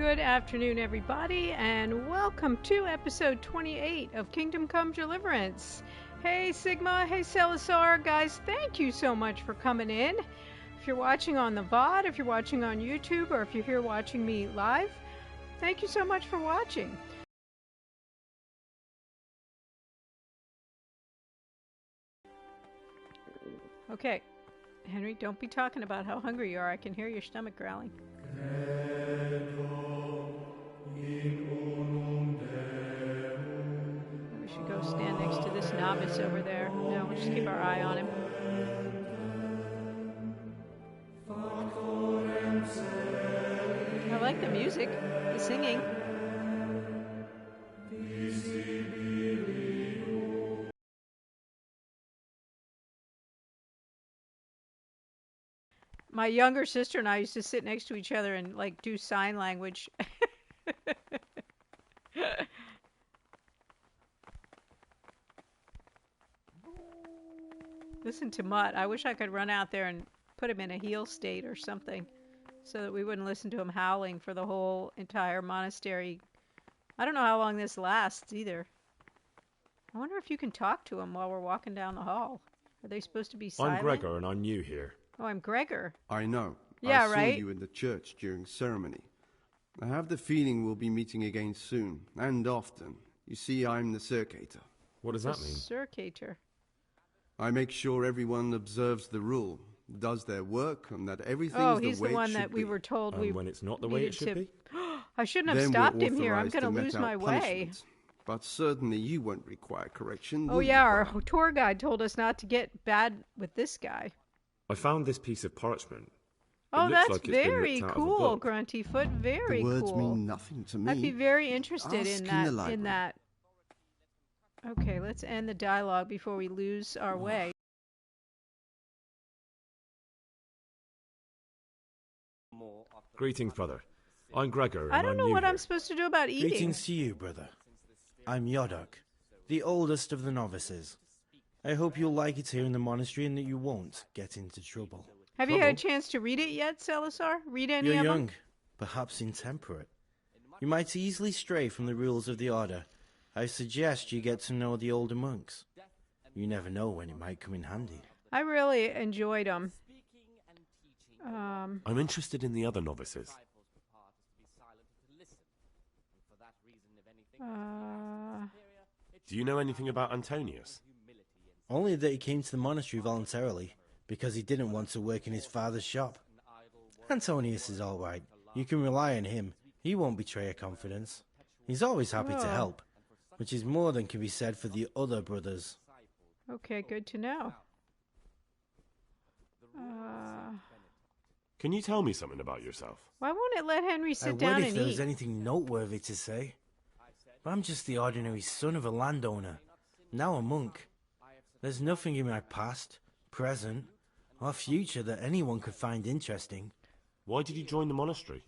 Good afternoon, everybody, and welcome to episode 28 of Kingdom Come Deliverance. Hey, Sigma. Hey, Salazar. Guys, thank you so much for coming in. If you're watching on the VOD, if you're watching on YouTube, or if you're here watching me live, thank you so much for watching. Okay, Henry, don't be talking about how hungry you are. I can hear your stomach growling. We should go stand next to this novice over there. No, we'll just keep our eye on him. I like the music, the singing. My younger sister and I used to sit next to each other and like do sign language. Listen to Mutt. I wish I could run out there and put him in a heel state or something so that we wouldn't listen to him howling for the whole entire monastery. I don't know how long this lasts either. I wonder if you can talk to him while we're walking down the hall. Are they supposed to be silent? I'm Gregor and I'm new here. Oh, I'm Gregor. I know. Yeah, I saw right? you in the church during ceremony. I have the feeling we'll be meeting again soon, and often. You see, I'm the circator. What does that mean? Circator. I make sure everyone observes the rule, does their work, and that everything's the way it should be. Oh, he's the one that we were told we when it's not the way it should be? I shouldn't have Then stopped we're him here. I'm authorized going to to lose mete out my way. punishment. But certainly you won't require correction. Oh, will yeah, you, our brother? tour guide told us not to get bad with this guy. I found this piece of parchment. Oh, looks that's like it's been very ripped out of a cool, book. Grunty Foot. Very The words cool. mean nothing to me. I'd be very interested Ask in in the that. library. Okay, let's end the dialogue before we lose our way. Greetings, brother. I'm Gregor and I don't I'm know new what here. I'm supposed to do about eating. Greetings to you, brother. I'm Yodok, the oldest of the novices. I hope you'll like it here in the monastery and that you won't get into trouble. Have you had a chance to read it yet, Salazar? Read any You're of young, them? perhaps intemperate. You might easily stray from the rules of the order. I suggest you get to know the older monks. You never know when it might come in handy. I really enjoyed them. I'm interested in the other novices. Do you know anything about Antonius? Only that he came to the monastery voluntarily, because he didn't want to work in his father's shop. Antonius is all right. You can rely on him. He won't betray your confidence. He's always happy to help, which is more than can be said for the other brothers. Okay, good to know. Can you tell me something about yourself? Why won't it let Henry I sit would down if and there eat? was anything noteworthy to say. But I'm just the ordinary son of a landowner, now a monk. There's nothing in my past, present, or future that anyone could find interesting. Why did you join the monastery?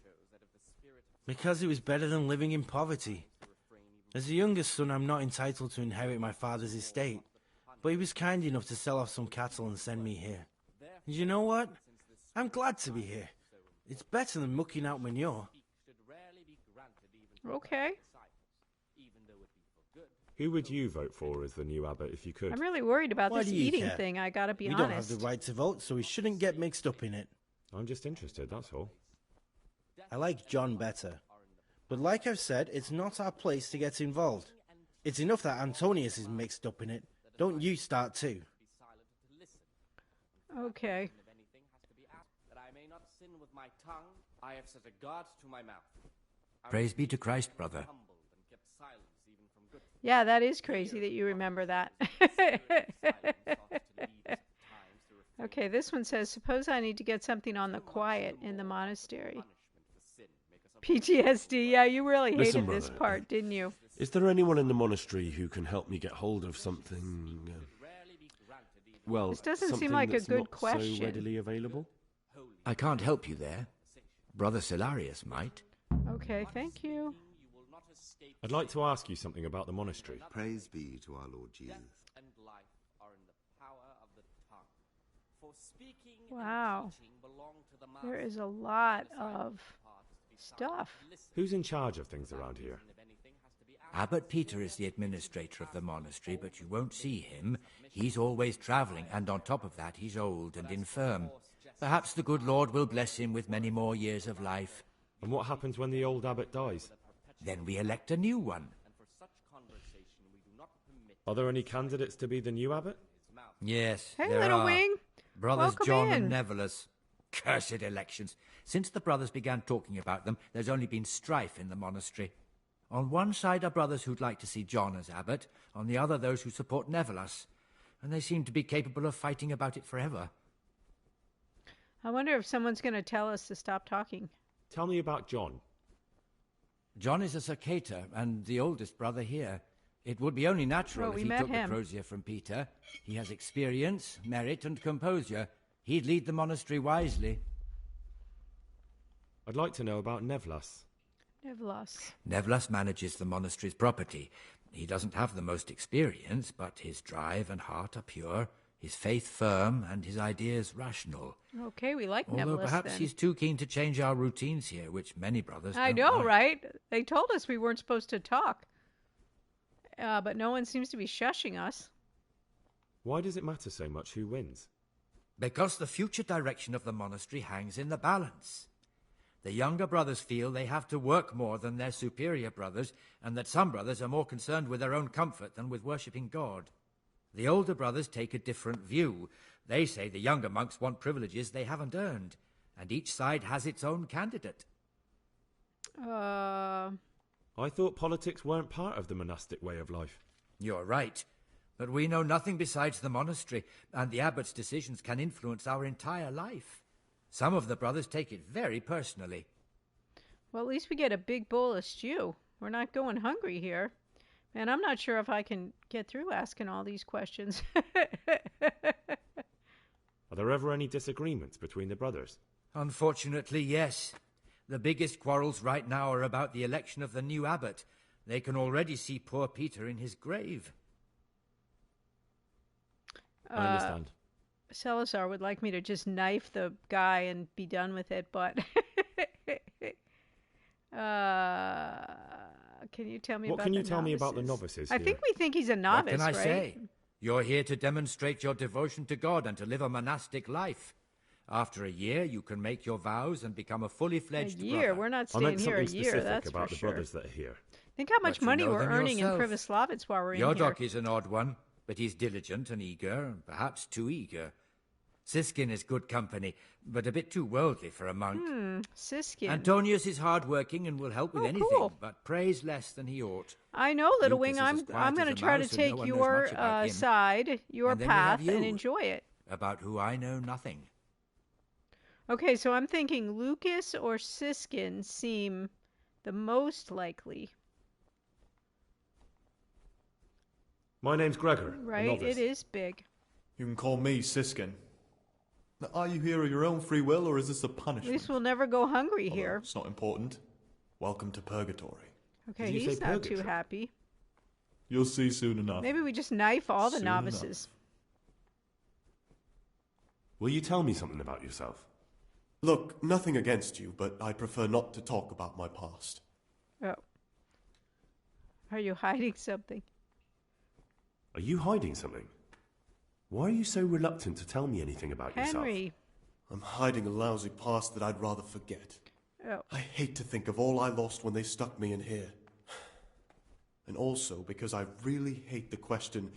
Because it was better than living in poverty. As the youngest son, I'm not entitled to inherit my father's estate, but he was kind enough to sell off some cattle and send me here. And you know what? I'm glad to be here. It's better than mucking out manure. Okay. Who would you vote for as the new abbot if you could? I'm really worried about Why this do you eating care? thing, I gotta be We honest. don't have the right to vote, so we shouldn't get mixed up in it. I'm just interested, that's all. I like John better. But like I've said, it's not our place to get involved. It's enough that Antonius is mixed up in it. Don't you start too. Okay. Praise be to Christ, brother. Yeah, that is crazy that you remember that. Okay, this one says, suppose I need to get something on the quiet in the monastery. PTSD, yeah, you really Listen, hated this brother, part, didn't you? Is there anyone in the monastery who can help me get hold of something? Well, This doesn't seem something like a that's good not question. so readily available? I can't help you there. Brother Celarius might. Okay, thank you. I'd like to ask you something about the monastery. Praise be to our Lord Jesus. Wow. There is a lot of stuff. Who's in charge of things around here? Abbot Peter is the administrator of the monastery, but you won't see him. He's always travelling, and on top of that, he's old and infirm. Perhaps the good Lord will bless him with many more years of life. And what happens when the old abbot dies? Then we elect a new one. Are there any candidates to be the new abbot? Yes, Hey, there little are. wing. Brothers Welcome John in. and Neverless. Cursed elections. Since the brothers began talking about them, there's only been strife in the monastery. On one side are brothers who'd like to see John as abbot, on the other those who support Neverless. And they seem to be capable of fighting about it forever. I wonder if someone's going to tell us to stop talking. Tell me about John. John is a Circator and the oldest brother here. It would be only natural Oh, if we he met took him. the crozier from Peter. He has experience, merit, and composure. He'd lead the monastery wisely. I'd like to know about Nevlas. Nevlas. Nevlas manages the monastery's property. He doesn't have the most experience, but his drive and heart are pure, his faith firm, and his ideas rational. Okay, we like Although Nevlas perhaps then. he's too keen to change our routines here, which many brothers I don't know, like. right? They told us we weren't supposed to talk. But no one seems to be shushing us. Why does it matter so much who wins? Because the future direction of the monastery hangs in the balance. The younger brothers feel they have to work more than their superior brothers, and that some brothers are more concerned with their own comfort than with worshipping God. The older brothers take a different view. They say the younger monks want privileges they haven't earned, and each side has its own candidate. I thought politics weren't part of the monastic way of life. You're right, but we know nothing besides the monastery, and the abbot's decisions can influence our entire life. Some of the brothers take it very personally. Well, at least we get a big bowl of stew. We're not going hungry here. Man, I'm not sure if I can get through asking all these questions. Are there ever any disagreements between the brothers? Unfortunately, yes. The biggest quarrels right now are about the election of the new abbot. They can already see poor Peter in his grave. I understand. Salazar would like me to just knife the guy and be done with it, but can you tell me What about can the you tell me about the novices? novices I here? think we think he's a novice, What can I right? say? You're here to demonstrate your devotion to God and to live a monastic life. After a year, you can make your vows and become a fully A fledged year. brother. We're not I staying meant here a something year, specific that's about for the sure. brothers that are here. Think how much But you money know we're them earning yourself. in Privoslavitz while we're in here. Yodok is an odd one, but he's diligent and eager, perhaps too eager. Siskin is good company, but a bit too worldly for a monk. Siskin. Antonius is hard-working and will help with Oh, anything, cool. but prays less than he ought. I know, Little Lucas Wing. is I'm as quiet I'm going to as a try to mouse and take no one knows your much about him. side, your And then we have path, and you. enjoy it. About who I know nothing. Okay, so I'm thinking Lucas or Siskin seem the most likely, My name's Gregor, a right? novice. It is big. You can call me Siskin. Now, are you here of your own free will, or is this a At punishment? least we'll never go hungry Although here. it's not important. Welcome to purgatory. Okay, Did you he's say not too purgatory? happy. You'll see soon enough. Maybe we just knife all the Soon novices. Will you tell me something about yourself? Look, nothing against you, but I prefer not to talk about my past. Oh. Are you hiding something? Are you hiding something? Why are you so reluctant to tell me anything about yourself? Henry. I'm hiding a lousy past that I'd rather forget. Oh. I hate to think of all I lost when they stuck me in here. And also because I really hate the question,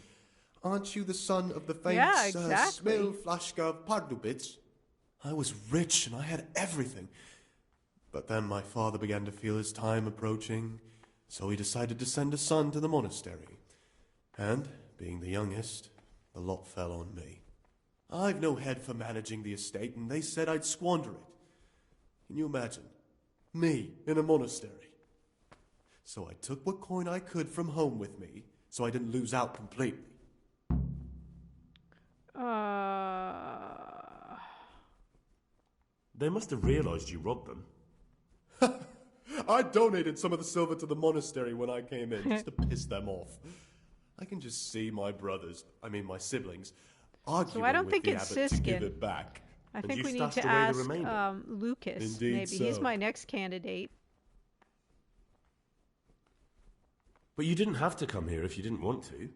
aren't you the son of the famed Yeah, Sir exactly. Smil Flashka of Pardubitz? I was rich and I had everything. But then my father began to feel his time approaching, so he decided to send a son to the monastery. And, being the youngest, the lot fell on me. I've no head for managing the estate, and they said I'd squander it. Can you imagine? Me in a monastery. So I took what coin I could from home with me, so I didn't lose out completely. They must have realised you robbed them. I donated some of the silver to the monastery when I came in, just to piss them off. I can just see my brothers, my siblings, arguing I don't with think the it's abbot to give Siskin. it back. I And think you we need stashed to away the ask remainder? Lucas. Indeed Maybe he's so. my next candidate. But you didn't have to come here if you didn't want to.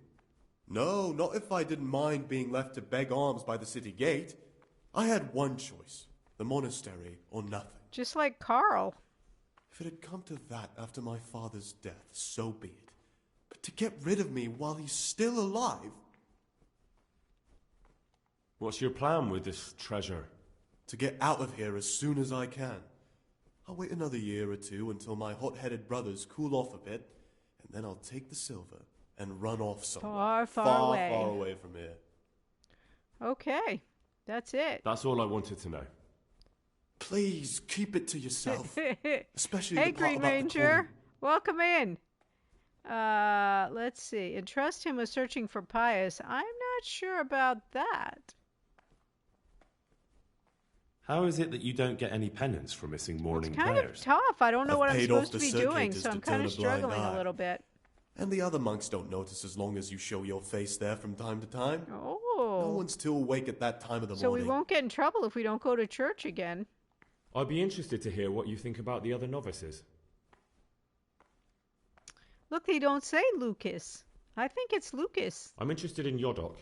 No, not if I didn't mind being left to beg alms by the city gate. I had one choice, the monastery or nothing. Just like Carl. If it had come to that after my father's death, so be it. But to get rid of me while he's still alive... What's your plan with this treasure? To get out of here as soon as I can. I'll wait another year or two until my hot-headed brothers cool off a bit, and then I'll take the silver and run off somewhere. Far away. Far away from here. Okay. That's it. That's all I wanted to know. Please, keep it to yourself. Especially Hey, the part Green about the Ranger. coin. Welcome in. Let's see. Entrust him with searching for Pius. I'm not sure about that. How is it that you don't get any penance for missing morning It's kind prayers? of tough. I don't know I've what I'm paid off supposed to the be doing, circuitous so to I'm kind turn of a blind struggling a eye. little bit. And the other monks don't notice as long as you show your face there from time to time. No Oh. one's too awake at that time of the So we morning. won't get in trouble if we don't go to church again. I'd be interested to hear what you think about the other novices. Look, they don't say Lucas. I think it's Lucas. I'm interested in Yodok.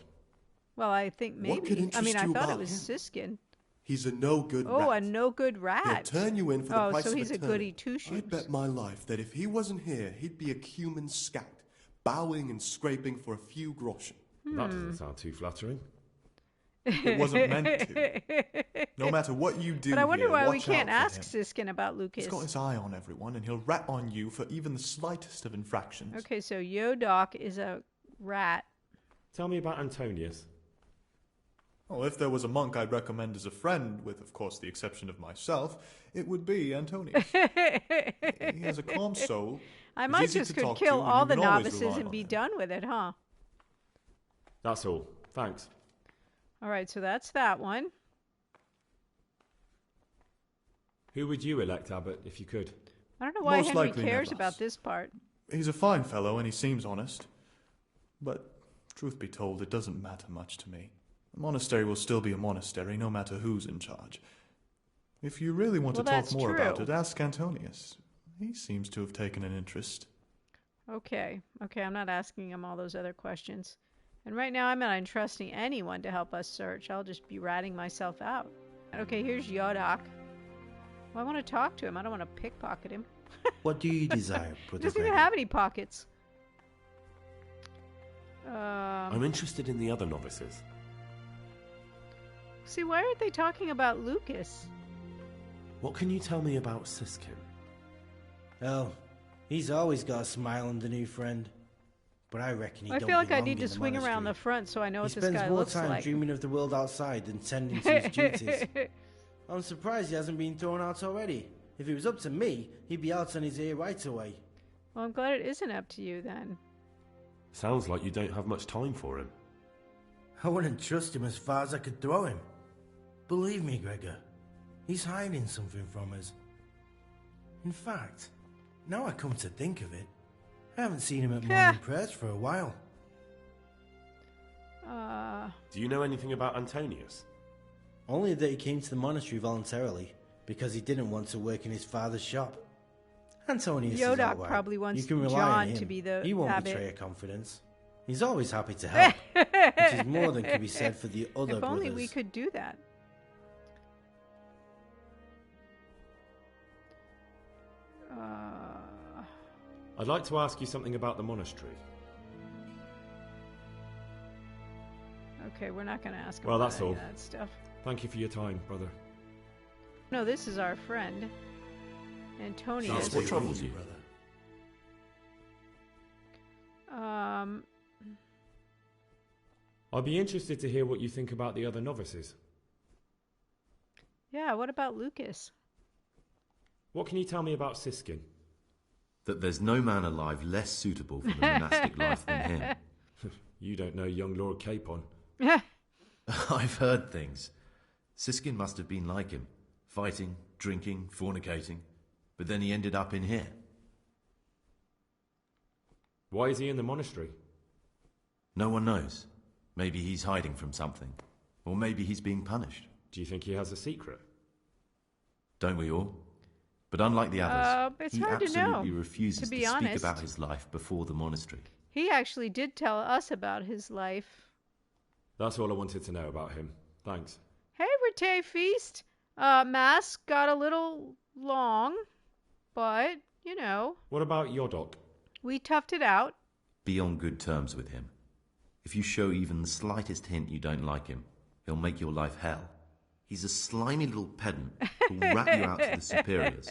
Well, I think What could maybe. I mean, interest I you thought it about was him? Siskin. He's a no-good Oh, rat. a no good He'll rat. turn you in for the Oh, price so of he's a turn. goody two I'd shoes. bet my life that if he wasn't here, he'd be a cumin scout, bowing and scraping for a few groschen. That doesn't sound too flattering. It wasn't meant to. No matter what you do But I wonder here, why we watch can't out for ask him. Siskin about Lucas. He's got his eye on everyone, and he'll rat on you for even the slightest of infractions. Okay, so Yodok is a rat. Tell me about Antonius. Well, if there was a monk I'd recommend as a friend, with, of course, the exception of myself, it would be Antonius. He has a calm soul. I he's might easy just to could talk kill to, and all you the can always novices rely and on be him. done with it, huh? That's all. Thanks. All right, so that's that one. Who would you elect, Abbot, if you could? I don't know why Most Henry likely cares Nevas. about this part. He's a fine fellow, and he seems honest. But, truth be told, it doesn't matter much to me. The monastery will still be a monastery, no matter who's in charge. If you really want Well, to talk that's more about true. it, ask Antonius. He seems to have taken an interest. Okay, I'm not asking him all those other questions. And right now I'm not entrusting anyone to help us search. I'll just be ratting myself out. Okay, here's Yodok. Well, I want to talk to him. I don't want to pickpocket him. What do you desire, He Brother doesn't even Gregor? have any pockets. I'm interested in the other novices. See, why aren't they talking about Lucas? What can you tell me about Siskin? Oh, he's always got a smile on the new friend. But I reckon he I don't feel like I belong need in to the swing around the monastery. front so I know He what this spends guy more looks time like. dreaming of the world outside than tending to his duties. I'm surprised he hasn't been thrown out already. If it was up to me, he'd be out on his ear right away. Well, I'm glad it isn't up to you then. Sounds like you don't have much time for him. I wouldn't trust him as far as I could throw him. Believe me, Gregor, he's hiding something from us. In fact, now I come to think of it, I haven't seen him at morning prayers for a while. Do you know anything about Antonius? Only that he came to the monastery voluntarily, because he didn't want to work in his father's shop. Antonius is Yodok all right. probably wants You can rely John on him. to be the He won't abbot. betray your confidence. He's always happy to help, which is more than can be said for the other If brothers. only we could do that. I'd like to ask you something about the monastery. Okay, we're not going to ask him Well, about that's any all. of that stuff. Thank you for your time, brother. No, this is our friend, Antonius. That's what troubles you, brother? I'd be interested to hear what you think about the other novices. Yeah, what about Lucas? What can you tell me about Siskin? That there's no man alive less suitable for the monastic life than him. You don't know young Lord Capon. I've heard things. Siskin must have been like him, fighting, drinking, fornicating, but then he ended up in here. Why is he in the monastery? No one knows. Maybe he's hiding from something, or maybe he's being punished. Do you think he has a secret? Don't we all? But unlike the others, it's he hard to know, absolutely refuses to be speak honest. about his life before the monastery. He actually did tell us about his life. That's all I wanted to know about him. Thanks. Hey, Rete Feast. Mass got a little long, but, you know. What about Yodok? We toughed it out. Be on good terms with him. If you show even the slightest hint you don't like him, he'll make your life hell. He's a slimy little pedant who'll rat you out to the superiors.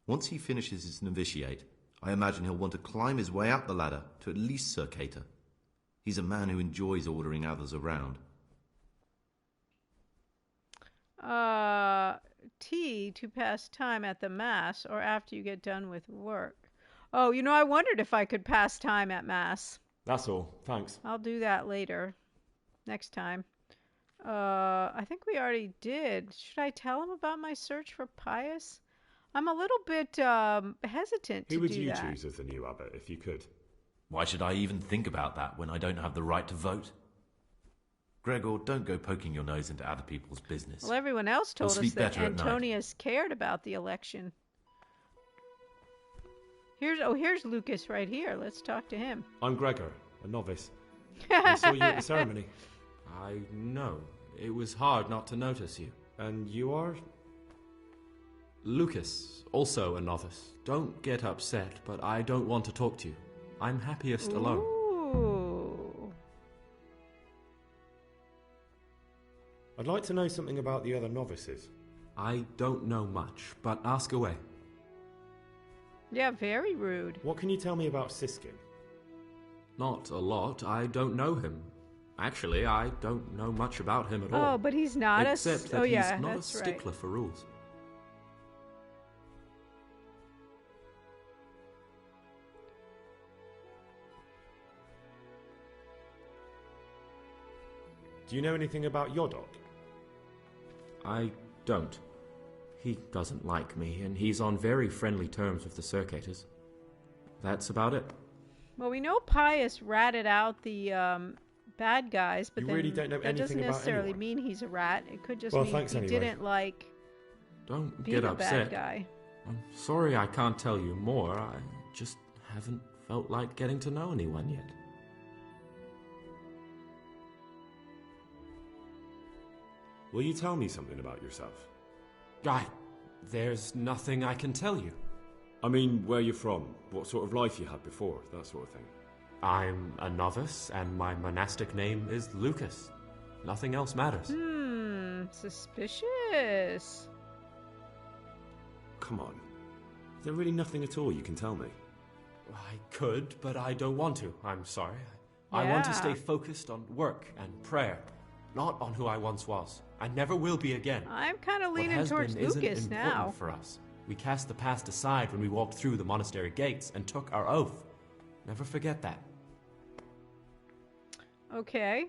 Once he finishes his novitiate, I imagine he'll want to climb his way up the ladder to at least Circator. He's a man who enjoys ordering others around. Tea to pass time at the Mass or after you get done with work. Oh, you know, I wondered if I could pass time at Mass. That's all. Thanks. I'll do that later. Next time. I think we already did. Should I tell him about my search for Pius? I'm a little bit hesitant to do that. Who would you choose as the new abbot, if you could? Why should I even think about that when I don't have the right to vote? Gregor, don't go poking your nose into other people's business. Well, everyone else told He'll us sleep that better at night. Antonius cared about the election. Here's Lucas right here. Let's talk to him. I'm Gregor, a novice. I saw you at the ceremony. I know. It was hard not to notice you. And you are? Lucas, also a novice. Don't get upset, but I don't want to talk to you. I'm happiest alone. Ooh. I'd like to know something about the other novices. I don't know much, but ask away. Yeah, very rude. What can you tell me about Siskin? Not a lot. I don't know him. Actually, I don't know much about him at all. Oh, but he's not except that oh, yeah, he's not a that's right. stickler for rules. Do you know anything about Yodok? I don't. He doesn't like me, and he's on very friendly terms with the Circators. That's about it. Well, we know Pius ratted out the bad guys, but You then really don't know that anything doesn't about necessarily anyone. mean he's a rat. It could just Well, mean thanks he anyway. didn't like Don't being get a upset. bad guy. I'm sorry I can't tell you more. I just haven't felt like getting to know anyone yet. Will you tell me something about yourself? There's nothing I can tell you. I mean, where you're from, what sort of life you had before, that sort of thing. I'm a novice, and my monastic name is Lucas. Nothing else matters. Suspicious. Come on. Is there really nothing at all you can tell me? I could, but I don't want to. I'm sorry. I want to Yeah. stay focused on work and prayer, not on who I once was. I never will be again. I'm kind of What leaning has towards been isn't Lucas important now. for us. We cast the past aside when we walked through the monastery gates and took our oath. Never forget that. Okay.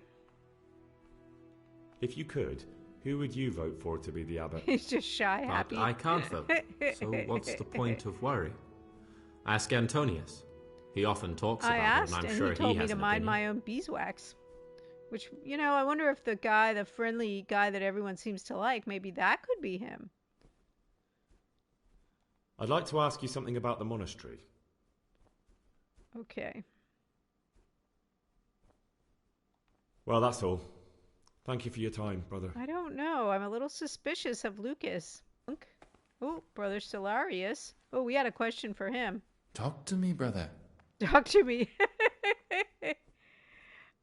If you could, who would you vote for to be the abbot? He's just shy But happy. I can't vote, so what's the point of worry? Ask Antonius. He often talks I about asked, it, and I'm and sure he told me has to an mind opinion. my own beeswax. Which, you know, I wonder if the friendly guy that everyone seems to like, maybe that could be him. I'd like to ask you something about the monastery. Okay. Well, that's all. Thank you for your time, brother. I don't know. I'm a little suspicious of Lucas. Oh, Brother Stellarius. Oh, we had a question for him. Talk to me, brother. Talk to me.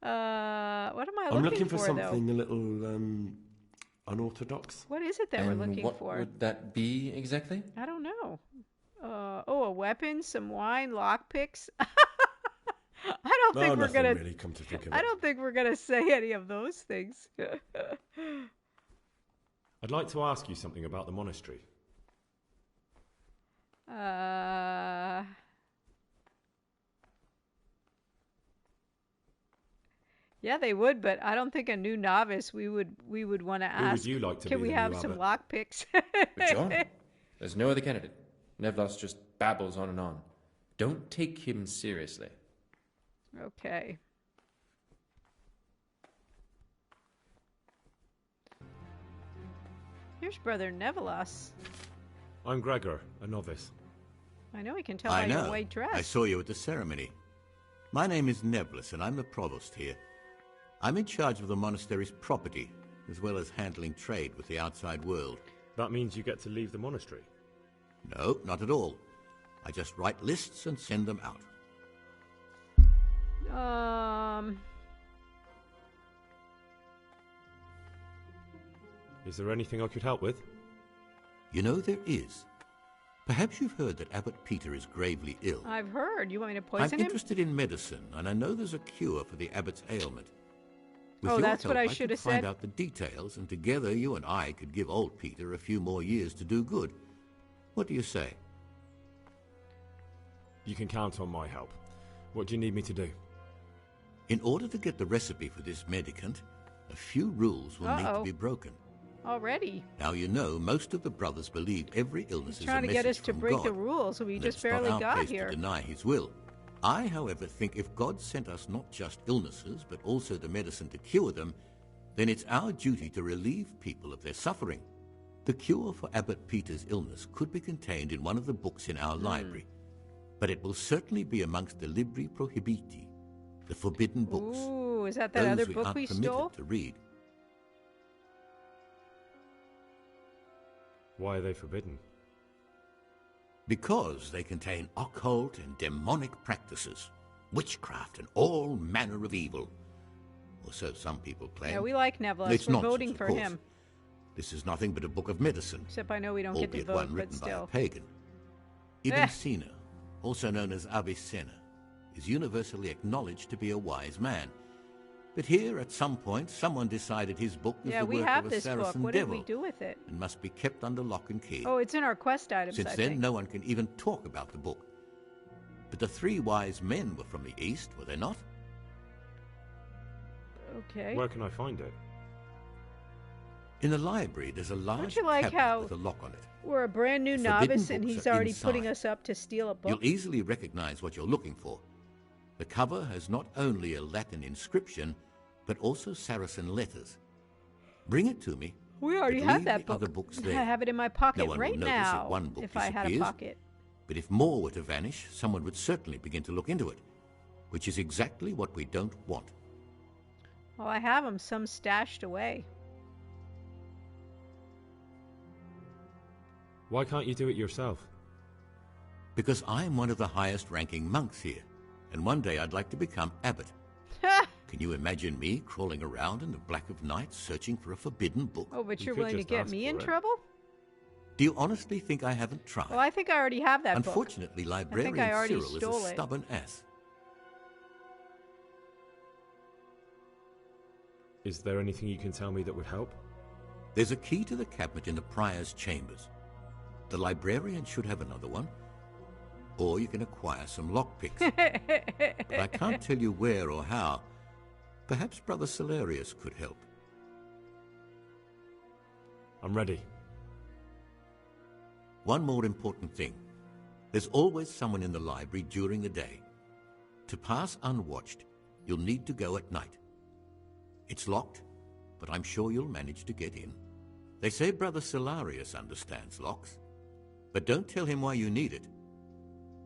What am I I'm looking for, for something though? a little unorthodox. What is it that And we're looking what for? would that be exactly? I don't know. A weapon, some wine, lockpicks. I don't think we're nothing gonna. really, come to think of I it. don't think we're gonna say any of those things. I'd like to ask you something about the monastery. Yeah, they would, but I don't think a new novice we would want to Who ask. would you like to Can be we the have new some abbot? lockpicks? But John, there's no other candidate. Nevlos just babbles on and on. Don't take him seriously. Okay. Here's Brother Nevelas. I'm Gregor, a novice. I know he can tell I by know. your white dress. I saw you at the ceremony. My name is Nevelas, and I'm the provost here. I'm in charge of the monastery's property, as well as handling trade with the outside world. That means you get to leave the monastery? No, not at all. I just write lists and send them out. Is there anything I could help with? You know, there is. Perhaps you've heard that Abbot Peter is gravely ill. I've heard. You want me to I'm poison him? interested in medicine, and I know there's a cure for the abbot's ailment. With Oh, your that's what help, I should could have find said. out the details, and together you and I could give old Peter a few more years to do good. What do you say? You can count on my help. What do you need me to do? In order to get the recipe for this medicament, a few rules will need to be broken. Already. Now, you know, most of the brothers believe every illness is a Trying to message get us to from break God. the rules, so we just It's barely not our got place here. to deny his will. I, however, think if God sent us not just illnesses, but also the medicine to cure them, then it's our duty to relieve people of their suffering. The cure for Abbot Peter's illness could be contained in one of the books in our library, but it will certainly be amongst the Libri Prohibiti, the forbidden books. Ooh, is that Those other we book aren't we permitted stole? to read. Why are they forbidden? Because they contain occult and demonic practices, witchcraft and all manner of evil. Or so some people claim. Yeah, we like Nevelas. It's We're nonsense, voting of for course. him. This is nothing but a book of medicine, Except I know we don't get to albeit vote, one but written by a still. pagan. Ibn Sina, also known as Avicenna, is universally acknowledged to be a wise man. But here, at some point, someone decided his book was Yeah, the we work have of a this book. Saracen What did devil we do with it? and must be kept under lock and key. Oh, it's in our quest items, Since I then, think. no one can even talk about the book. But the three wise men were from the East, were they not? Okay. Where can I find it? In the library, there's a large you like cabinet how with a lock on it. We're a brand new The forbidden novice, and books he's are already inside. putting us up to steal a book. You'll easily recognize what you're looking for. The cover has not only a Latin inscription, but also Saracen letters. Bring it to me. We already but have leave that the book. other books I there. have it in my pocket No one right will notice now. if one book if I had a disappears. pocket. But if more were to vanish, someone would certainly begin to look into it, which is exactly what we don't want. Well, I have them some stashed away. Why can't you do it yourself? Because I'm one of the highest ranking monks here, and one day I'd like to become abbot. Can you imagine me crawling around in the black of night searching for a forbidden book? Oh, but You you're could willing to just get ask me for in it. trouble? Do you honestly think I haven't tried? Well, I think I already have that book. Unfortunately, librarian already Cyril is stole a it. stubborn ass. Is there anything you can tell me that would help? There's a key to the cabinet in the prior's chambers. The librarian should have another one. Or you can acquire some lockpicks. But I can't tell you where or how. Perhaps Brother Salarius could help. I'm ready. One more important thing. There's always someone in the library during the day. To pass unwatched, you'll need to go at night. It's locked, but I'm sure you'll manage to get in. They say Brother Salarius understands locks. But don't tell him why you need it.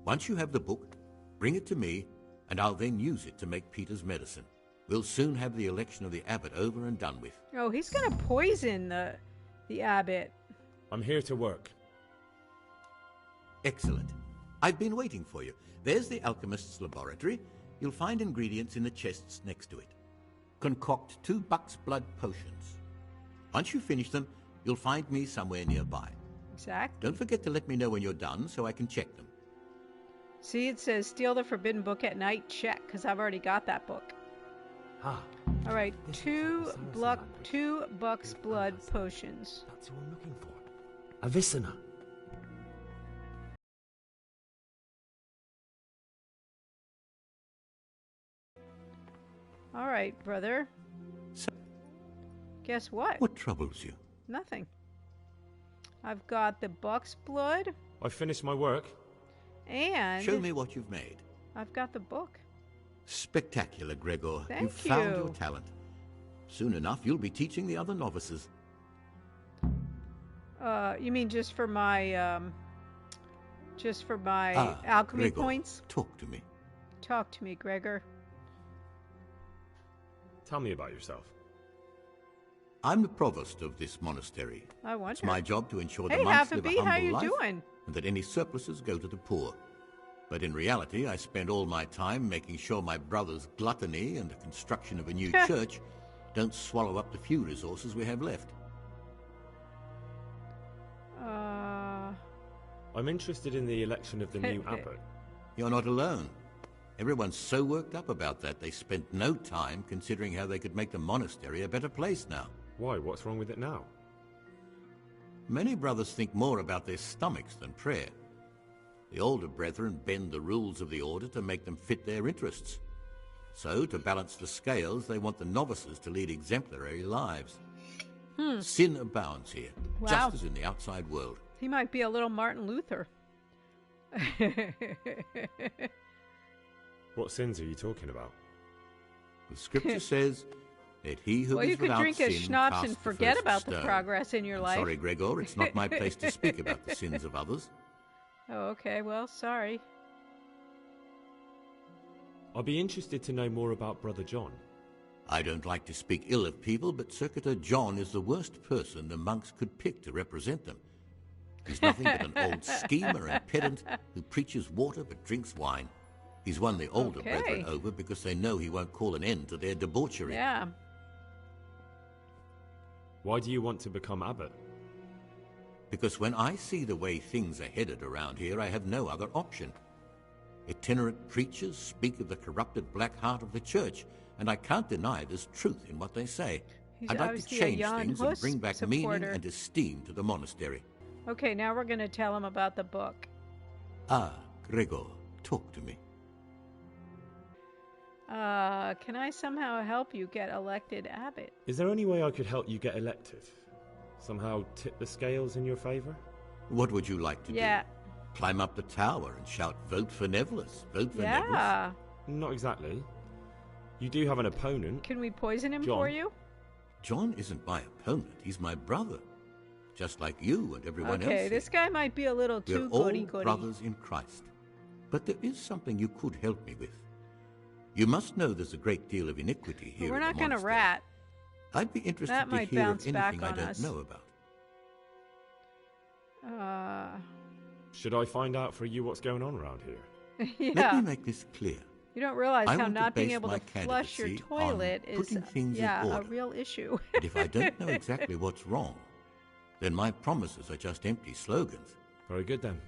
Once you have the book, bring it to me, and I'll then use it to make Peter's medicine. We'll soon have the election of the abbot over and done with. Oh, he's going to poison the abbot. I'm here to work. Excellent. I've been waiting for you. There's the alchemist's laboratory. You'll find ingredients in the chests next to it. Concoct 2 buck's blood potions. Once you finish them, you'll find me somewhere nearby. Exactly. Don't forget to let me know when you're done so I can check them. See, it says steal the forbidden book at night. Check, because I've already got that book. Ah. All right, This is two the Saracen language. 2 bucks blood potions. That's who I'm looking for. Avicenna. All right, brother. So, Guess what? what troubles you? Nothing. I've got the buck's blood, I've finished my work. and Show me what you've made. I've got the book. Spectacular, Gregor. Thank You've found you. your talent. Soon enough, you'll be teaching the other novices. You mean just for my alchemy Gregor, points? talk to me. Talk to me, Gregor. Tell me about yourself. I'm the provost of this monastery. I wonder. It's my job to ensure Hey, the monks live a Happy, humble how you life doing? and that any surpluses go to the poor. But in reality, I spend all my time making sure my brother's gluttony and the construction of a new church don't swallow up the few resources we have left. I'm interested in the election of the new abbot. You're not alone. Everyone's so worked up about that they spent no time considering how they could make the monastery a better place now. Why? What's wrong with it now? Many brothers think more about their stomachs than prayer. The older brethren bend the rules of the order to make them fit their interests. So, to balance the scales, they want the novices to lead exemplary lives. Sin abounds here, just as in the outside world. He might be a little Martin Luther. What sins are you talking about? The scripture says that he who Well, is you could without drink a sin schnapps cast and the forget first about the stone. progress in your I'm life. sorry, Gregor, it's not my place to speak about the sins of others. Oh, okay. Well, sorry. I'd be interested to know more about Brother John. I don't like to speak ill of people, but Circuitor John is the worst person the monks could pick to represent them. He's nothing but an old schemer and pedant who preaches water but drinks wine. He's won the older brethren over because they know he won't call an end to their debauchery. Yeah. Why do you want to become abbot? Because when I see the way things are headed around here, I have no other option. Itinerant preachers speak of the corrupted black heart of the church, and I can't deny there's truth in what they say. He's I'd like to obviously a change Jan things Hus and bring back meaning supporter. and esteem to the monastery. Okay, now we're going to tell him about the book. Gregor, talk to me. Can I somehow help you get elected abbot? Is there any way I could help you get elected? Somehow tip the scales in your favour? What would you like to do? Climb up the tower and shout, "Vote for Nevlis, vote for Nevlis"? Not exactly. You do have an opponent. Can we poison him John. for you? John isn't my opponent, he's my brother. Just like you and everyone else. Okay, this guy might be a little We're too all goody-goody. brothers in Christ. But there is something you could help me with. You must know there's a great deal of iniquity here. We're in the not going to monastery. rat. I'd be interested That to might hear of bounce back anything I on don't us. know about. Should I find out for you what's going on around here? Yeah. Let me make this clear. You don't realize I how want to not being base able my to flush your candidacy on toilet is putting things in a order. real issue. But if I don't know exactly what's wrong, then my promises are just empty slogans. Very good then.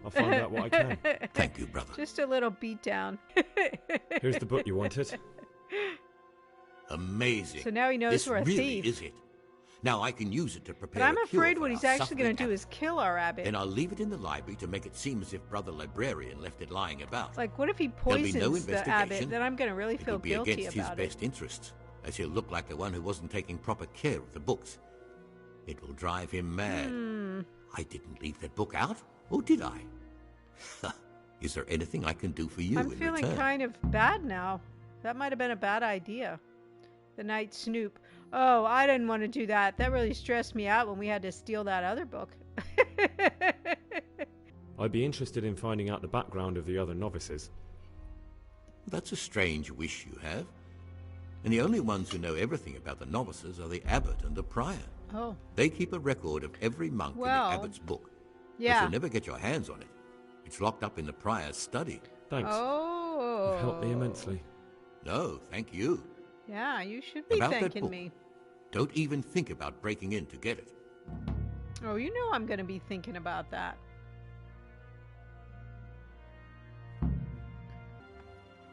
I'll find out what I can. Thank you, brother. Just a little beat down. Here's the book you wanted. Amazing. So now he knows this we're a really thief. is it. Now I can use it to prepare But I'm a cure afraid for what our he's actually going suffering to do is kill our abbot. Then I'll leave it in the library to make it seem as if Brother Librarian left it lying about. Like, what if he There'll be poisons no the abbot? investigation. Then I'm going to really feel It'll be guilty against his about it. best interests, as he'll look like the one who wasn't taking proper care of the books. It will drive him mad. I didn't leave that book out, or did I? Is there anything I can do for you I'm in feeling return? kind of bad now. That might have been a bad idea. The Night Snoop. Oh, I didn't want to do that. That really stressed me out when we had to steal that other book. I'd be interested in finding out the background of the other novices. That's a strange wish you have. And the only ones who know everything about the novices are the abbot and the prior. Oh. They keep a record of every monk Well, in the abbot's book. yeah. But you'll never get your hands on it. It's locked up in the prior's study. Thanks. Oh. You've helped me immensely. No, thank you. Yeah, you should be About that thanking book. me. Don't even think about breaking in to get it. Oh, you know I'm going to be thinking about that.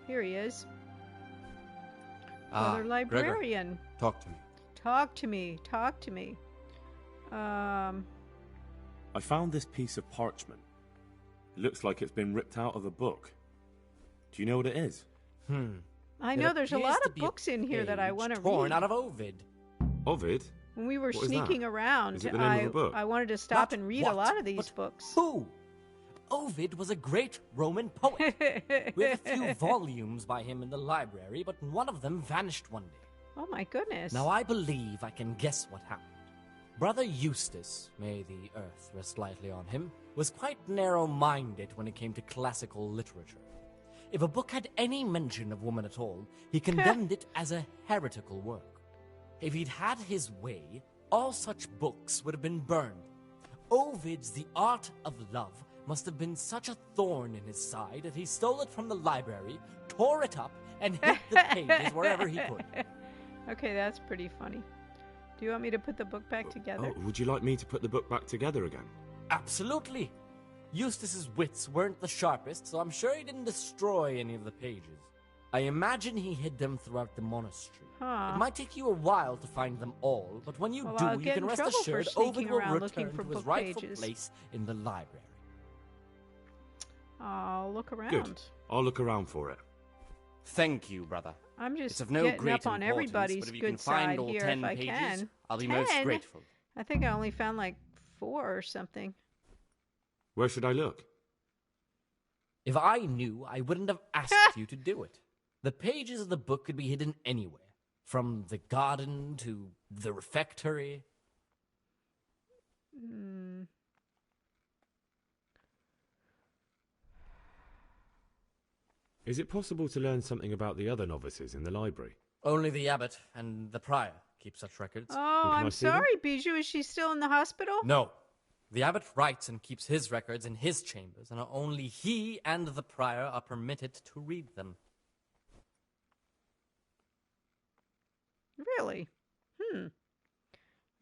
Here he is. Brother Librarian. Gregor, talk to me. Talk to me. Talk to me. I found this piece of parchment. It looks like it's been ripped out of a book. Do you know what it is? I know there's a lot of books in here that I want to read. Torn out of Ovid. Ovid? When we were What is sneaking that? around, Is it the name of a book? I wanted to stop Not and read a what, lot of these but books. Who? Ovid was a great Roman poet. We have a few volumes by him in the library, but one of them vanished one day. Oh my goodness. Now I believe I can guess what happened. Brother Eustace, may the earth rest lightly on him, was quite narrow-minded when it came to classical literature. If a book had any mention of woman at all, he condemned it as a heretical work. If he'd had his way, all such books would have been burned. Ovid's The Art of Love must have been such a thorn in his side that he stole it from the library, tore it up, and hid the pages wherever he could. Okay, that's pretty funny. Do you want me to put the book back together? Oh, would you like me to put the book back together again? Absolutely. Eustace's wits weren't the sharpest, so I'm sure he didn't destroy any of the pages. I imagine he hid them throughout the monastery. Huh. It might take you a while to find them all, but when you I'll do, you get can in rest trouble for assured sneaking Ovid will around looking return for to his book rightful pages. place in the library. I'll look around. Good. I'll look around for it. Thank you, brother. I'm just It's of no getting great up on importance, everybody's but if you good can find side all here 10 if I pages, can. I'll be 10? most grateful. I think I only found like 4 or something. Where should I look? If I knew, I wouldn't have asked you to do it. The pages of the book could be hidden anywhere, from the garden to the refectory. Is it possible to learn something about the other novices in the library? Only the abbot and the prior keep such records. Oh, Can I I'm see them? sorry, Bijou. Is she still in the hospital? No. The abbot writes and keeps his records in his chambers, and only he and the prior are permitted to read them. Really?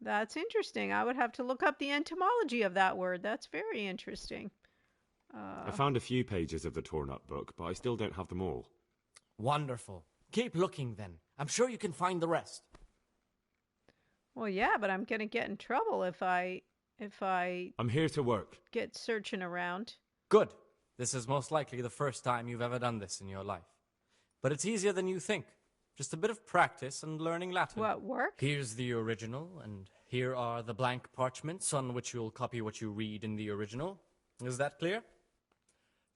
That's interesting. I would have to look up the etymology of that word. That's very interesting. I found a few pages of the torn-up book, but I still don't have them all. Wonderful. Keep looking, then. I'm sure you can find the rest. Well, yeah, but I'm going to get in trouble if I I'm here to work. get searching around. Good. This is most likely the first time you've ever done this in your life. But it's easier than you think. Just a bit of practice and learning Latin. What, work? Here's the original, and here are the blank parchments on which you'll copy what you read in the original. Is that clear?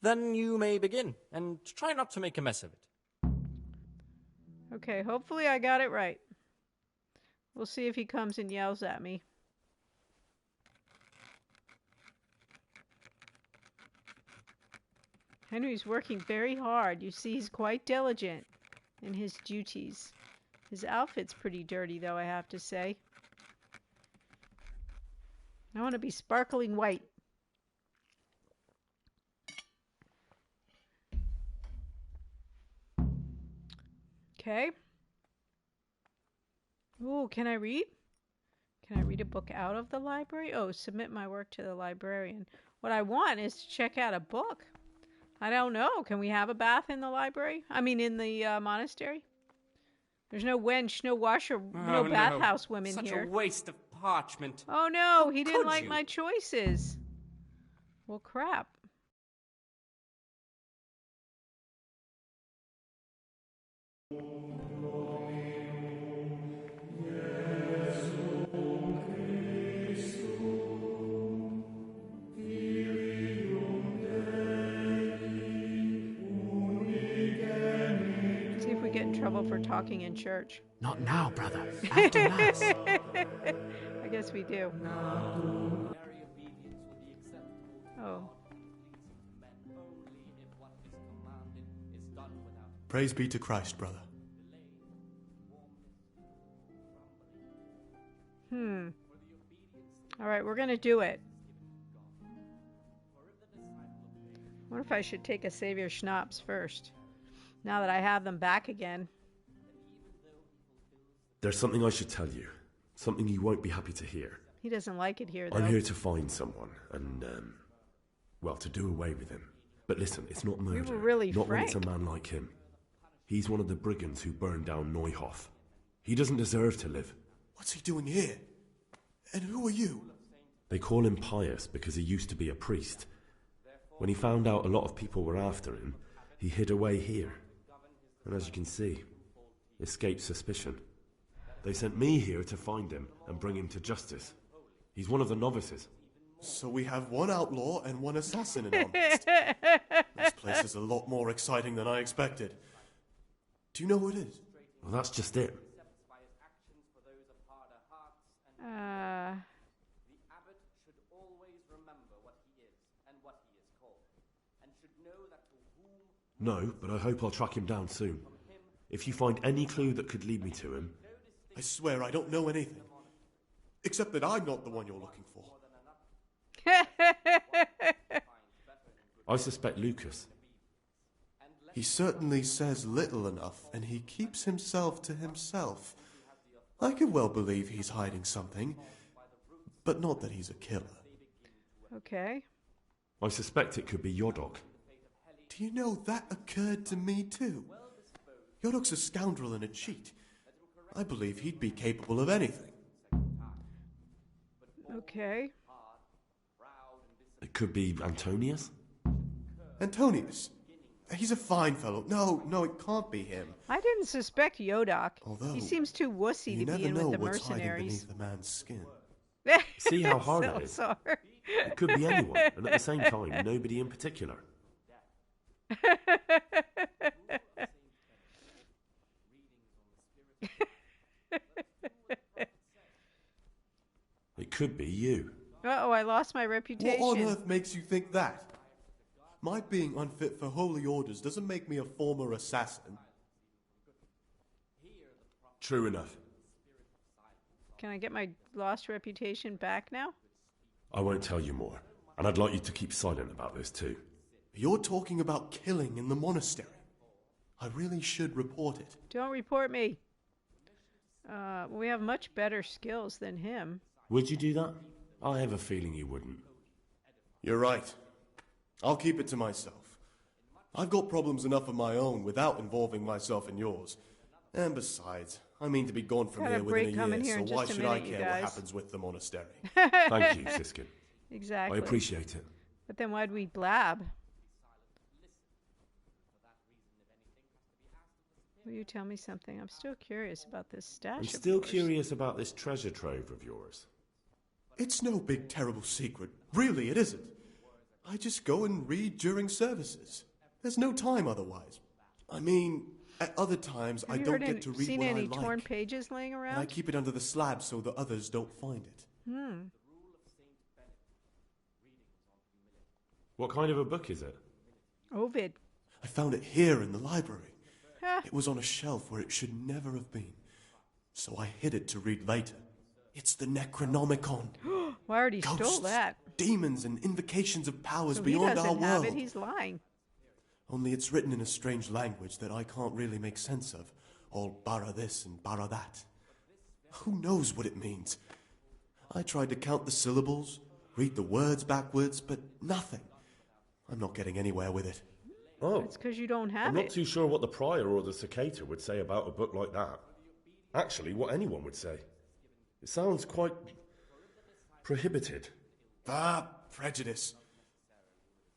Then you may begin, and try not to make a mess of it. Okay, hopefully I got it right. We'll see if he comes and yells at me. Henry's working very hard. You see, he's quite diligent in his duties. His outfit's pretty dirty, though, I have to say. I want to be sparkling white. Okay. Ooh, can I read? Can I read a book out of the library? Oh, submit my work to the librarian. What I want is to check out a book. I don't know. Can we have a bath in the library? I mean, in the monastery? There's no wench, no washer, no bathhouse women here. Such a waste of parchment. Oh no, he didn't could like you? my choices. Well, crap. See if we get in trouble for talking in church. Not now, brother. After Mass. I guess we do. Oh. Praise be to Christ, brother. All right, we're going to do it. What if I should take a Savior Schnapps first? Now that I have them back again. There's something I should tell you. Something you won't be happy to hear. He doesn't like it here, though. I'm here to find someone and, well, to do away with him. But listen, it's not murder. were really not when it's a frank. man like him. He's one of the brigands who burned down Neuhof. He doesn't deserve to live. What's he doing here? And who are you? They call him pious because he used to be a priest. When he found out a lot of people were after him, he hid away here. And as you can see, escaped suspicion. They sent me here to find him and bring him to justice. He's one of the novices. So we have one outlaw and one assassin in our midst. This place is a lot more exciting than I expected. Do you know who it is? Well, that's just it. No, but I hope I'll track him down soon. If you find any clue that could lead me to him... I swear I don't know anything. Except that I'm not the one you're looking for. I suspect Lucas. He certainly says little enough, and he keeps himself to himself. I could well believe he's hiding something, but not that he's a killer. Okay. I suspect it could be Yodok. Do you know, that occurred to me too. Yodok's a scoundrel and a cheat. I believe he'd be capable of anything. Okay. It could be Antonius? Antonius? He's a fine fellow. No, it can't be him. I didn't suspect Yodok. Although, he seems too wussy to be in with the mercenaries. Beneath a man's skin. See how hard it is? Sorry. It could be anyone, and at the same time, nobody in particular. It could be you. Uh-oh, I lost my reputation. What on earth makes you think that? My being unfit for holy orders doesn't make me a former assassin. True enough. Can I get my lost reputation back now? I won't tell you more, and I'd like you to keep silent about this too. You're talking about killing in the monastery. I really should report it. Don't report me. We have much better skills than him. Would you do that? I have a feeling you wouldn't. You're right. I'll keep it to myself. I've got problems enough of my own without involving myself in yours. And besides, I mean to be gone from here within a year, so why should I care what happens with the monastery? Thank you, Siskin. Exactly. I appreciate it. But then why'd we blab? Will you tell me something? I'm still curious about this stash. I'm still curious about this treasure trove of yours. It's no big terrible secret. Really, it isn't. I just go and read during services. There's no time otherwise. I mean, at other times I don't get to read what I like. Seen any torn pages laying around? And I keep it under the slab so the others don't find it. What kind of a book is it? Ovid. I found it here in the library. It was on a shelf where it should never have been. So I hid it to read later. It's the Necronomicon. Well, I already stole that. Demons and invocations of powers so beyond our world. He doesn't have it, he's lying. Only it's written in a strange language that I can't really make sense of. All bara this and bara that. Who knows what it means? I tried to count the syllables, read the words backwards, but nothing. I'm not getting anywhere with it. Oh. It's because you don't have it. I'm not too sure what the prior or the cicada would say about a book like that. Actually, what anyone would say. It sounds quite prohibited. Prejudice.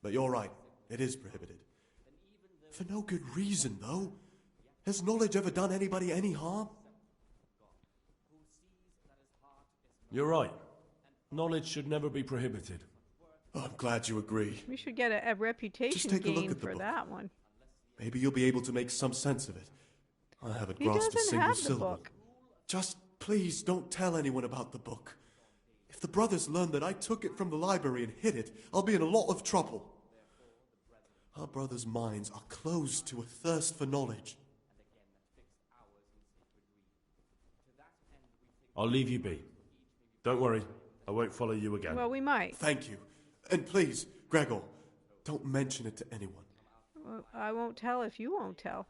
But you're right, it is prohibited. For no good reason, though. Has knowledge ever done anybody any harm? You're right. Knowledge should never be prohibited. Oh, I'm glad you agree. We should get a reputation gain for that one. Maybe you'll be able to make some sense of it. I haven't grasped a single syllable. Just please don't tell anyone about the book. If the brothers learn that I took it from the library and hid it, I'll be in a lot of trouble. Our brothers' minds are closed to a thirst for knowledge. I'll leave you be. Don't worry, I won't follow you again. Well, we might. Thank you. And please, Gregor, don't mention it to anyone. Well, I won't tell if you won't tell.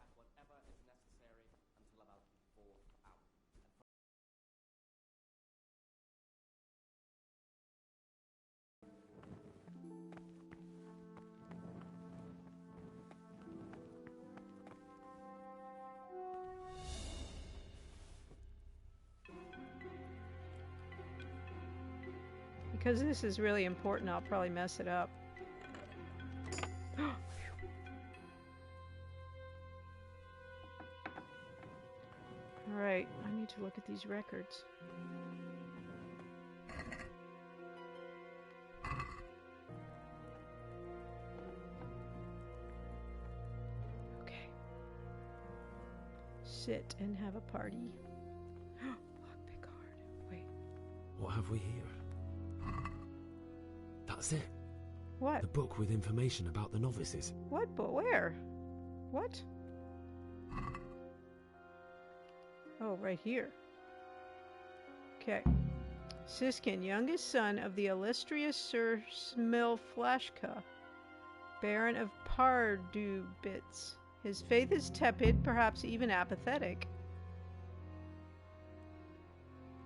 Because this is really important, I'll probably mess it up. Alright, I need to look at these records. Okay. Sit and have a party. Lockpick card. Wait. What have we here? That's it. What? The book with information about the novices. What? But where? What? Oh, right here. Okay. Siskin, youngest son of the illustrious Sir Smil Flashka, Baron of Pardubitz. His faith is tepid, perhaps even apathetic.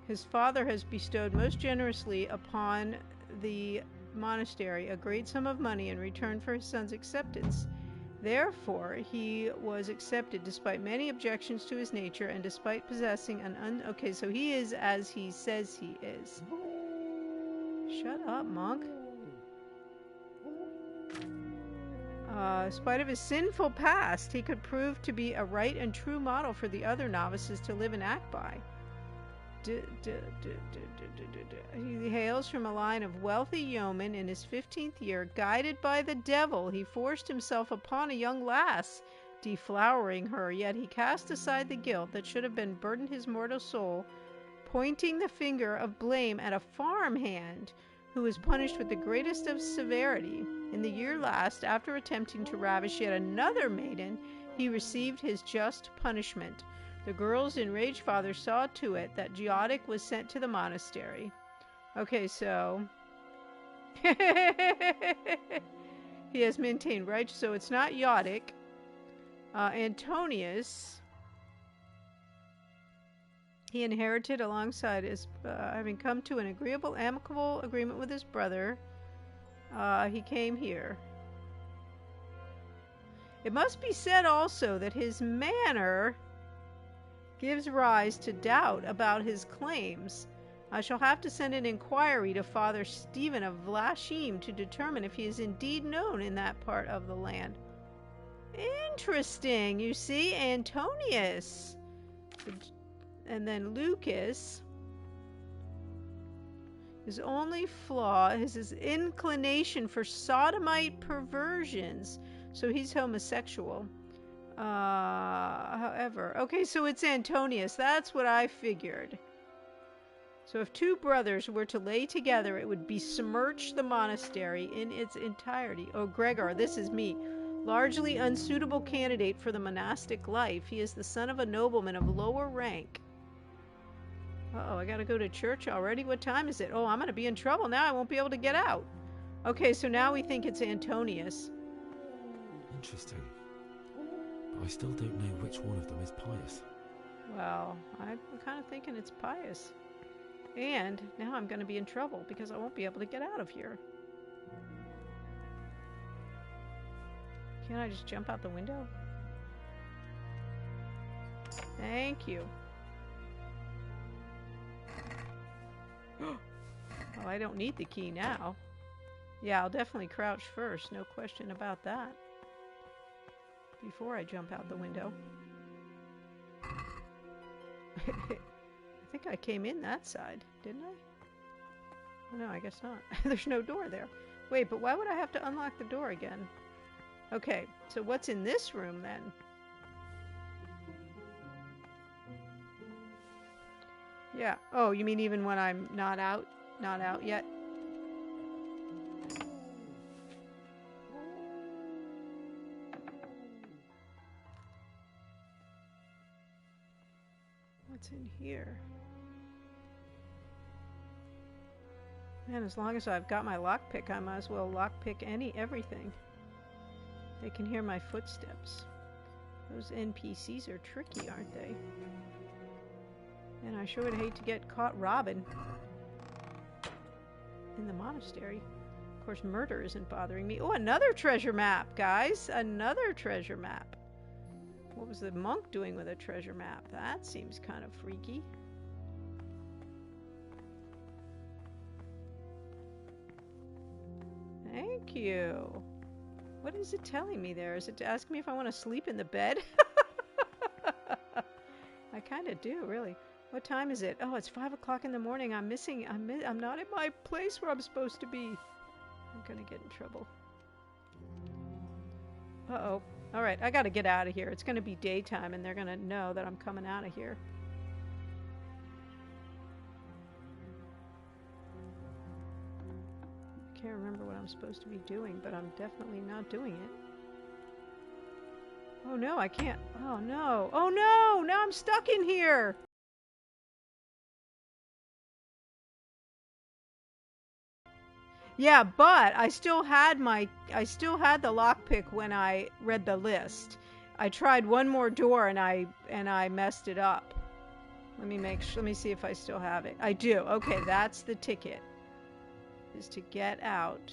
His father has bestowed most generously upon the monastery a great sum of money in return for his son's acceptance. Therefore, he was accepted despite many objections to his nature and despite possessing an okay, so he is as he says he is. Shut up, monk. In spite of his sinful past, he could prove to be a right and true model for the other novices to live and act by. He hails from a line of wealthy yeomen. In his 15th year, guided by the devil, he forced himself upon a young lass, deflowering her, yet he cast aside the guilt that should have been burdened his mortal soul, pointing the finger of blame at a farmhand who was punished with the greatest of severity. In the year last, after attempting to ravish yet another maiden, he received his just punishment. The girl's enraged father saw to it that Geodic was sent to the monastery. Okay, so he has maintained right, so it's not Geodic. Antonius, he inherited alongside his, having come to an agreeable, amicable agreement with his brother. He came here. It must be said also that his manner gives rise to doubt about his claims. I shall have to send an inquiry to Father Stephen of Vlachim to determine if he is indeed known in that part of the land. Interesting, you see, Antonius. And then Lucas. His only flaw is his inclination for sodomite perversions, so he's homosexual. However, okay, so it's Antonius. That's what I figured. So if two brothers were to lay together, it would besmirch the monastery in its entirety. Oh, Gregor, this is me. Largely unsuitable candidate for the monastic life. He is the son of a nobleman of lower rank. Uh-oh, I gotta go to church already? What time is it? Oh, I'm gonna be in trouble now. I won't be able to get out. Okay, so now we think it's Antonius. Interesting. I still don't know which one of them is pious. Well, I'm kind of thinking it's pious. And now I'm going to be in trouble because I won't be able to get out of here. Can't I just jump out the window? Thank you. Oh, I don't need the key now. Yeah, I'll definitely crouch first. No question about that. Before I jump out the window. I think I came in that side, didn't I? Oh, no, I guess not. There's no door there. Wait, but why would I have to unlock the door again? Okay, so what's in this room then? Yeah. Oh, you mean even when I'm not out? Not out yet? What's in here? Man, as long as I've got my lockpick, I might as well lockpick everything. They can hear my footsteps. Those NPCs are tricky, aren't they? And I sure would hate to get caught robbing in the monastery. Of course, murder isn't bothering me. Oh, another treasure map, guys! Another treasure map. What was the monk doing with a treasure map? That seems kind of freaky. Thank you. What is it telling me there? Is it asking me if I want to sleep in the bed? I kind of do, really. What time is it? Oh, it's 5 o'clock in the morning. I'm not in my place where I'm supposed to be. I'm gonna get in trouble. Uh-oh. Alright, I gotta get out of here. It's gonna be daytime and they're gonna know that I'm coming out of here. I can't remember what I'm supposed to be doing, but I'm definitely not doing it. Oh Oh no, I can't. Oh no. Oh no! Now I'm stuck in here! Yeah, but I still had the lockpick when I read the list. I tried one more door and I messed it up. Let me see if I still have it. I do. Okay, that's the ticket. Is to get out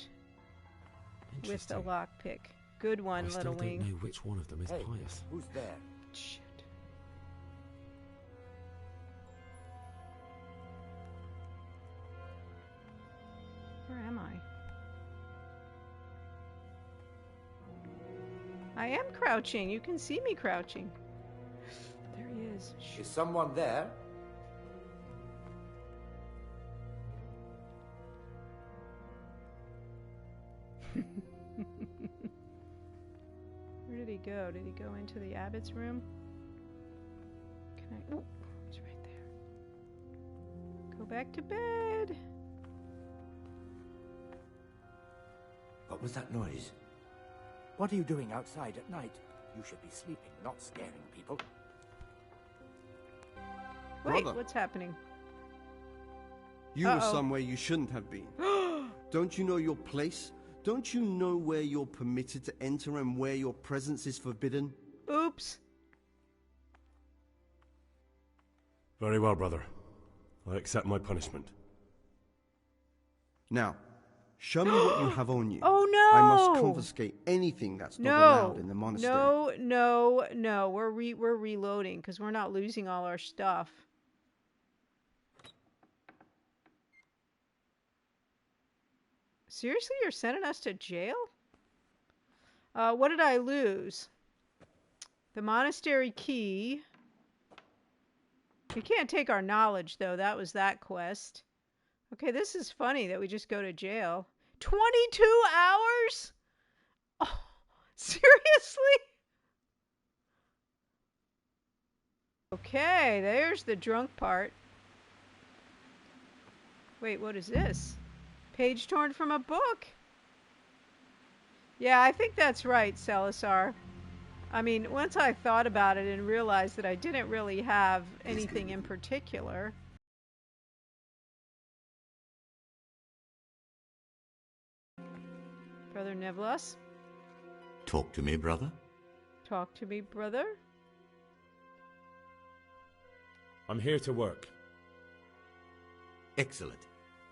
with the lockpick. Good one, I Little still Wing. don't know which one of them is pious. Who's there? Shit. Where am I? I am crouching. You can see me crouching. There he is. Is someone there? Where did he go? Did he go into the abbot's room? Can I? Oh, it's right there. Go back to bed. What was that noise? What are you doing outside at night? You should be sleeping, not scaring people. Wait, Brother. what's happening? You were somewhere you shouldn't have been. Don't you know your place? Don't you know where you're permitted to enter and where your presence is forbidden? Oops. Very well, brother. I accept my punishment. Now, show me what you have on you. Oh no! I must confiscate anything that's not allowed in the monastery. No. We're reloading because we're not losing all our stuff. Seriously, you're sending us to jail? What did I lose? The monastery key. We can't take our knowledge, though. That was that quest. Okay, this is funny that we just go to jail. 22 hours? Oh, seriously? Okay, there's the drunk part. Wait, what is this? Page torn from a book. Yeah, I think that's right, Celisar. I mean, once I thought about it and realized that I didn't really have anything in particular. Brother Nivlas? Talk to me, brother. Talk to me, brother. I'm here to work. Excellent.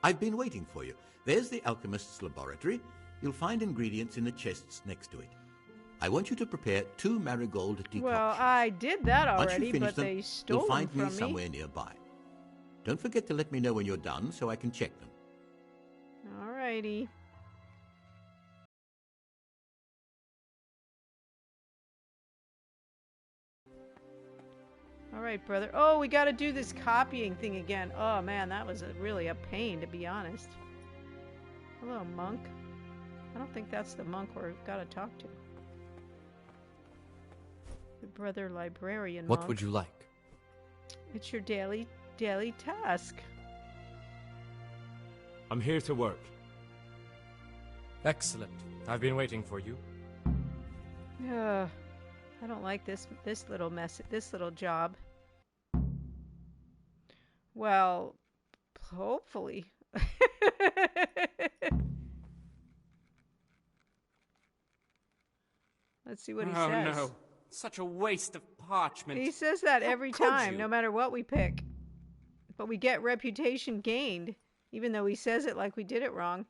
I've been waiting for you. There's the alchemist's laboratory. You'll find ingredients in the chests next to it. I want you to prepare 2 marigold decoctions. Well, I did that Once already, you finish but them, they stole you'll find them from me somewhere nearby. Don't forget to let me know when you're done so I can check them. Alrighty. Alright, brother. Oh, we gotta do this copying thing again. Oh, man, that was really a pain, to be honest. Hello, monk. I don't think that's the monk we've gotta talk to. The brother librarian monk. What would you like? It's your daily task. I'm here to work. Excellent. I've been waiting for you. I don't like this little job. Well, hopefully. Let's see what he says. Oh no, such a waste of parchment. He says that every could time, you? no matter what we pick. But we get reputation gained, even though he says it like we did it wrong.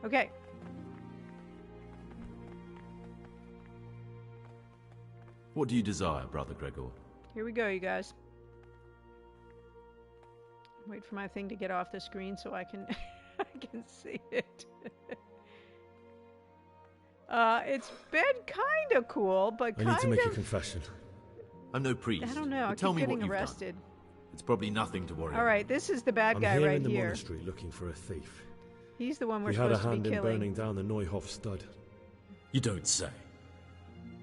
Okay. What do you desire, Brother Gregor? Here we go, you guys. Wait for my thing to get off the screen so I can I can see it. It's been kind of cool, but I need to make a confession. I'm no priest. I don't know. I But tell keep me what getting you've arrested. done. It's probably nothing to worry All right, this is the bad I'm guy here right in the here. monastery looking for a thief. He's the one we're He had a supposed to hand be in killing. burning down the Neuhof stud. You don't say.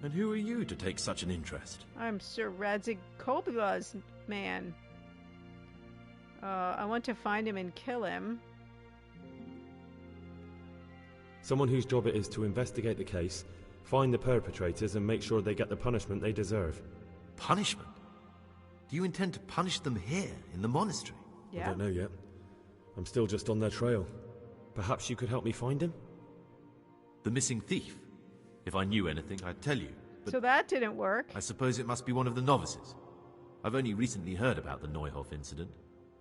And who are you to take such an interest? I'm Sir Radzig Kolbula's man. I want to find him and kill him. Someone whose job it is to investigate the case, find the perpetrators, and make sure they get the punishment they deserve. Punishment? Do you intend to punish them here, in the monastery? I don't know yet. I'm still just on their trail. Perhaps you could help me find him? The missing thief? If I knew anything, I'd tell you. But so that didn't work. I suppose it must be one of the novices. I've only recently heard about the Neuhof incident.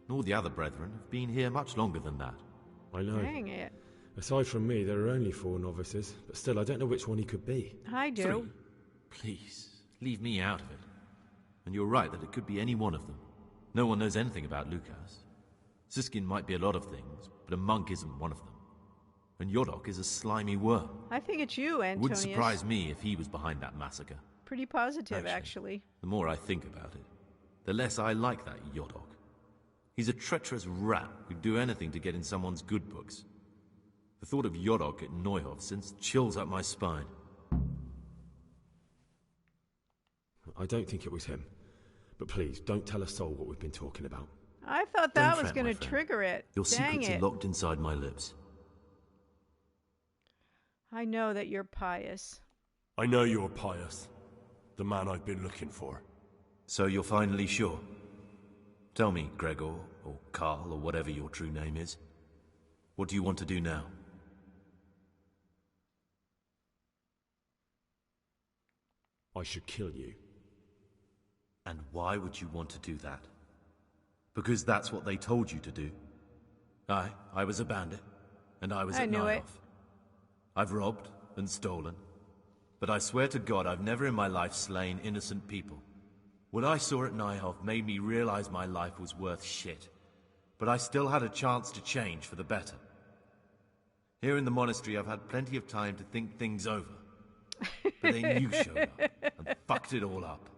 And all the other brethren have been here much longer than that. I know. Dang it. Aside from me, there are only 4 novices, but still, I don't know which one he could be. I do. 3? Please, leave me out of it. And you're right that it could be any one of them. No one knows anything about Lukas. Siskin might be a lot of things, but a monk isn't one of them. And Yodok is a slimy worm. I think it's you, Antonius. It wouldn't surprise me if he was behind that massacre. Pretty positive, actually. The more I think about it, the less I like that Yodok. He's a treacherous rat who'd do anything to get in someone's good books. The thought of Yodok at Neuhof sends chills up my spine. I don't think it was him. But please, don't tell a soul what we've been talking about. I thought that was going to trigger it. Your Dang secrets it. are locked inside my lips. I know that you're pious. I know you're pious. The man I've been looking for. So you're finally sure? Tell me, Gregor, or Karl, or whatever your true name is. What do you want to do now? I should kill you. And why would you want to do that? Because that's what they told you to do. I was a bandit, and I was at Neuhof. I've robbed and stolen, but I swear to God I've never in my life slain innocent people. What I saw at Neuhof made me realize my life was worth shit, but I still had a chance to change for the better. Here in the monastery I've had plenty of time to think things over, but then you showed up and fucked it all up.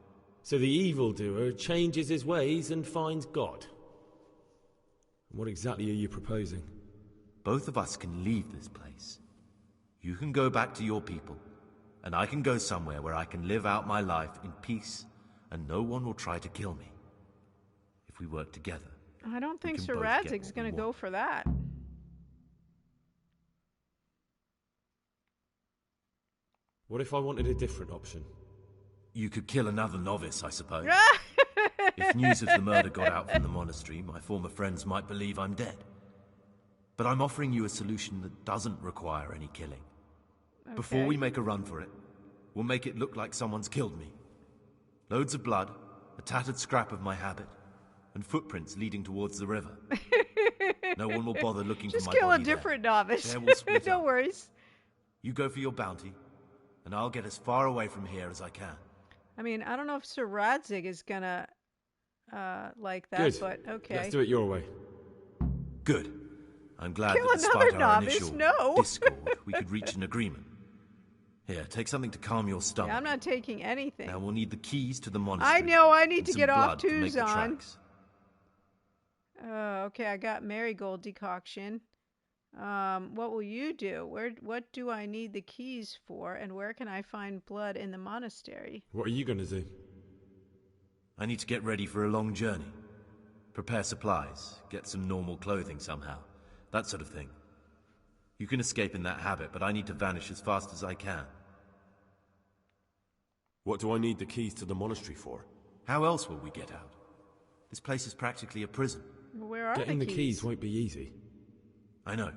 So the evildoer changes his ways and finds God. What exactly are you proposing? Both of us can leave this place. You can go back to your people, and I can go somewhere where I can live out my life in peace, and no one will try to kill me. If we work together. I don't think Sir Radzig's going to go for that. What if I wanted a different option? You could kill another novice, I suppose. If news of the murder got out from the monastery, my former friends might believe I'm dead. But I'm offering you a solution that doesn't require any killing. Okay. Before we make a run for it, we'll make it look like someone's killed me. Loads of blood, a tattered scrap of my habit, and footprints leading towards the river. No one will bother looking for my body. Just kill a different novice. No worries. You go for your bounty, and I'll get as far away from here as I can. I mean, I don't know if Sir Radzig is gonna like that, Good. but okay. Let's do it your way. Good. I'm glad Kill that despite our novice? initial No. discord, we could reach an agreement. Here, take something to calm your stomach. Yeah, I'm not taking anything. Now we'll need the keys to the monastery. I know, I need to some get off blood to make the Tuzan. tracks. Okay, I got marigold decoction. What will you do? What do I need the keys for, and where can I find blood in the monastery? What are you going to do? I need to get ready for a long journey. Prepare supplies, get some normal clothing somehow. That sort of thing. You can escape in that habit, but I need to vanish as fast as I can. What do I need the keys to the monastery for? How else will we get out? This place is practically a prison. Where are Getting the keys won't be easy. I know,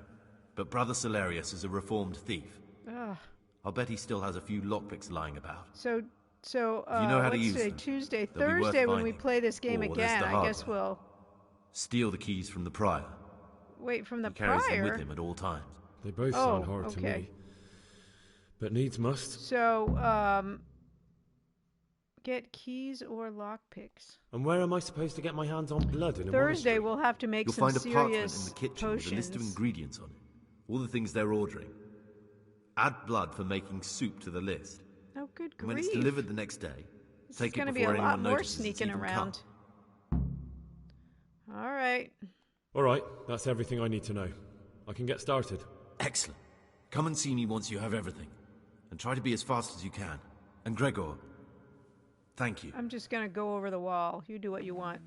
but Brother Salarius is a reformed thief. Ugh. I'll bet he still has a few lockpicks lying about. So if you know how to let's use say them, Tuesday, they'll be worth Thursday when we finding. play this game Or there's again, the I hard guess way. we'll Steal the keys from the prior. wait from the He carries them prior. with him at all times. They both sound hard to me. But needs must. So, get keys or lockpicks. And where am I supposed to get my hands on blood in a Thursday monastery? we'll have to make You'll some find a parchment in serious the kitchen potions. with a list of ingredients on it. All the things they're ordering. Add blood for making soup to the list. Oh, good grief. And when it's delivered the next day, This take is going it to be before a anyone lot more notices it's sneaking even around. cut. All right. All right, that's everything I need to know. I can get started. Excellent. Come and see me once you have everything. And try to be as fast as you can. And Gregor, thank you. I'm just going to go over the wall. You do what you want.